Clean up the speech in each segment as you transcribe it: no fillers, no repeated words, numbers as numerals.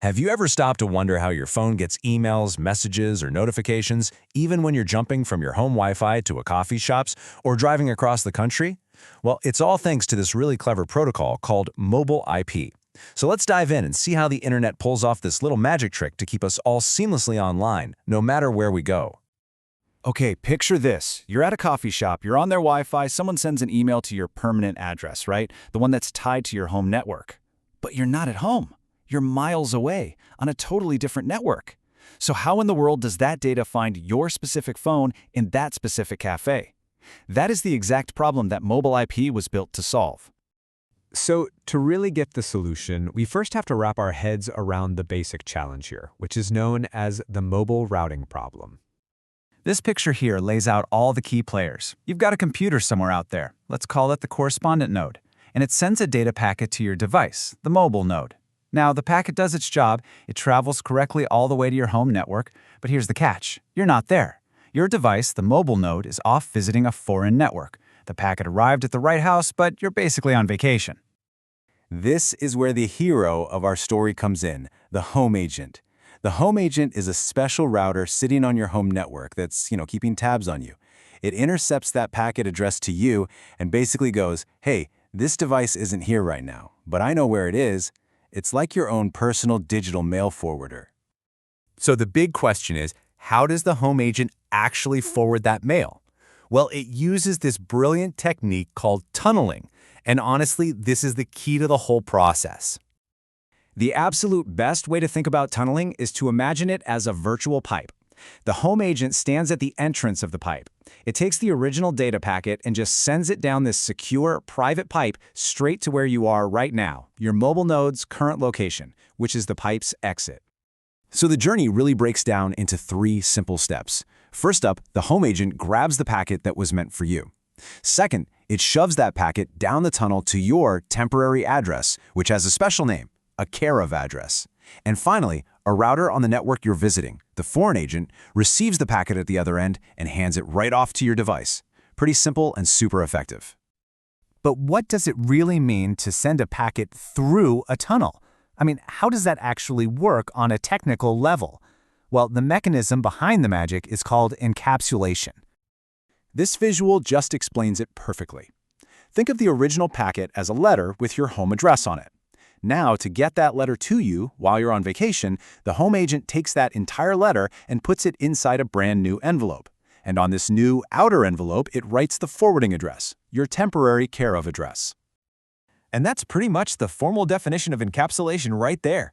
Have you ever stopped to wonder how your phone gets emails, messages, or notifications, even when you're jumping from your home Wi-Fi to a coffee shop's or driving across the country? Well, it's all thanks to this really clever protocol called mobile IP. So let's dive in and see how the internet pulls off this little magic trick to keep us all seamlessly online, no matter where we go. Okay, picture this. You're at a coffee shop, you're on their Wi-Fi, someone sends an email to your permanent address, right? The one that's tied to your home network. But you're not at home. You're miles away, on a totally different network. So how in the world does that data find your specific phone in that specific cafe? That is the exact problem that mobile IP was built to solve. So to really get the solution, we first have to wrap our heads around the basic challenge here, which is known as the mobile routing problem. This picture here lays out all the key players. You've got a computer somewhere out there. Let's call it the correspondent node. And it sends a data packet to your device, the mobile node. Now, the packet does its job. It travels correctly all the way to your home network. But here's the catch. You're not there. Your device, the mobile node, is off visiting a foreign network. The packet arrived at the right house, but you're basically on vacation. This is where the hero of our story comes in, the home agent. The home agent is a special router sitting on your home network that's, keeping tabs on you. It intercepts that packet addressed to you and basically goes, hey, this device isn't here right now, but I know where it is. It's like your own personal digital mail forwarder. So the big question is, how does the home agent actually forward that mail? Well, it uses this brilliant technique called tunneling. And honestly, this is the key to the whole process. The absolute best way to think about tunneling is to imagine it as a virtual pipe. The home agent stands at the entrance of the pipe. It takes the original data packet and just sends it down this secure, private pipe straight to where you are right now, your mobile node's current location, which is the pipe's exit. So the journey really breaks down into 3 simple steps. First up, the home agent grabs the packet that was meant for you. Second, it shoves that packet down the tunnel to your temporary address, which has a special name, a care of address. And finally, a router on the network you're visiting, the foreign agent, receives the packet at the other end and hands it right off to your device. Pretty simple and super effective. But what does it really mean to send a packet through a tunnel? I mean, how does that actually work on a technical level? Well, the mechanism behind the magic is called encapsulation. This visual just explains it perfectly. Think of the original packet as a letter with your home address on it. Now, to get that letter to you while you're on vacation, the home agent takes that entire letter and puts it inside a brand new envelope. And on this new outer envelope, it writes the forwarding address, your temporary care of address. And that's pretty much the formal definition of encapsulation right there.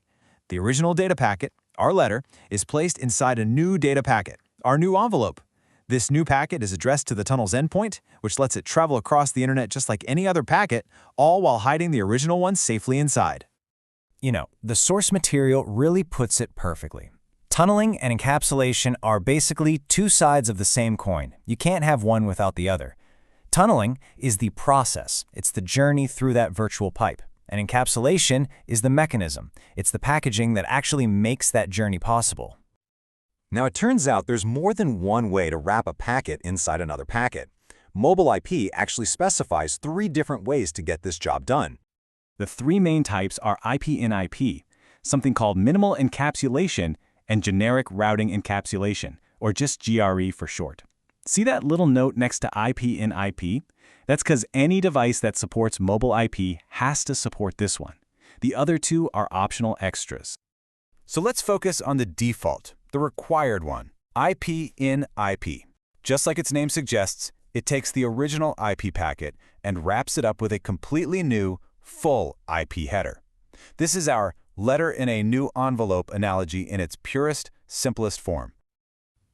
The original data packet, our letter, is placed inside a new data packet, our new envelope. This new packet is addressed to the tunnel's endpoint, which lets it travel across the internet just like any other packet, all while hiding the original one safely inside. The source material really puts it perfectly. Tunneling and encapsulation are basically 2 sides of the same coin. You can't have one without the other. Tunneling is the process. It's the journey through that virtual pipe. And encapsulation is the mechanism. It's the packaging that actually makes that journey possible. Now, it turns out there's more than one way to wrap a packet inside another packet. Mobile IP actually specifies 3 different ways to get this job done. The 3 main types are IP in IP, something called minimal encapsulation, and generic routing encapsulation, or just GRE for short. See that little note next to IP in IP? That's because any device that supports mobile IP has to support this one. The other 2 are optional extras. So let's focus on the default, the required one, IP in IP. Just like its name suggests, it takes the original IP packet and wraps it up with a completely new, full IP header. This is our letter in a new envelope analogy in its purest, simplest form.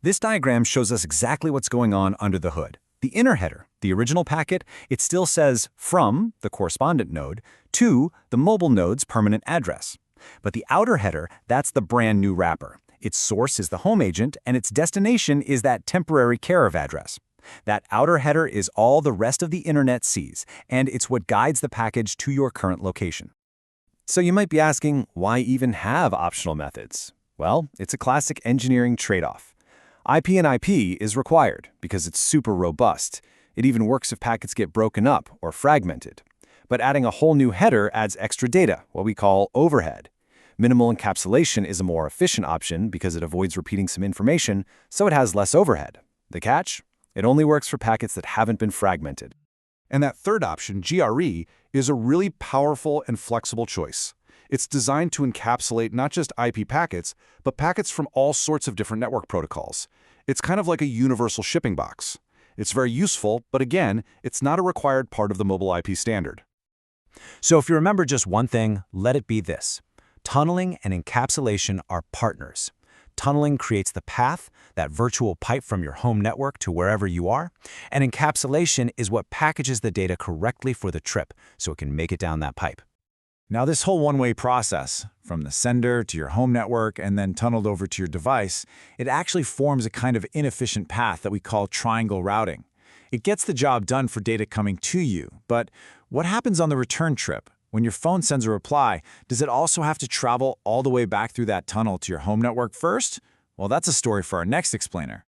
This diagram shows us exactly what's going on under the hood. The inner header, the original packet, it still says from the correspondent node to the mobile node's permanent address. But the outer header, that's the brand new wrapper. Its source is the home agent, and its destination is that temporary care of address. That outer header is all the rest of the internet sees, and it's what guides the package to your current location. So you might be asking, why even have optional methods? Well, it's a classic engineering trade-off. IP in IP is required because it's super robust. It even works if packets get broken up or fragmented. But adding a whole new header adds extra data, what we call overhead. Minimal encapsulation is a more efficient option because it avoids repeating some information, so it has less overhead. The catch? It only works for packets that haven't been fragmented. And that third option, GRE, is a really powerful and flexible choice. It's designed to encapsulate not just IP packets, but packets from all sorts of different network protocols. It's kind of like a universal shipping box. It's very useful, but again, it's not a required part of the mobile IP standard. So if you remember just one thing, let it be this. Tunneling and encapsulation are partners. Tunneling creates the path, that virtual pipe from your home network to wherever you are, and encapsulation is what packages the data correctly for the trip so it can make it down that pipe. Now, this whole one-way process, from the sender to your home network and then tunneled over to your device, it actually forms a kind of inefficient path that we call triangle routing. It gets the job done for data coming to you, but what happens on the return trip? When your phone sends a reply, does it also have to travel all the way back through that tunnel to your home network first? Well, that's a story for our next explainer.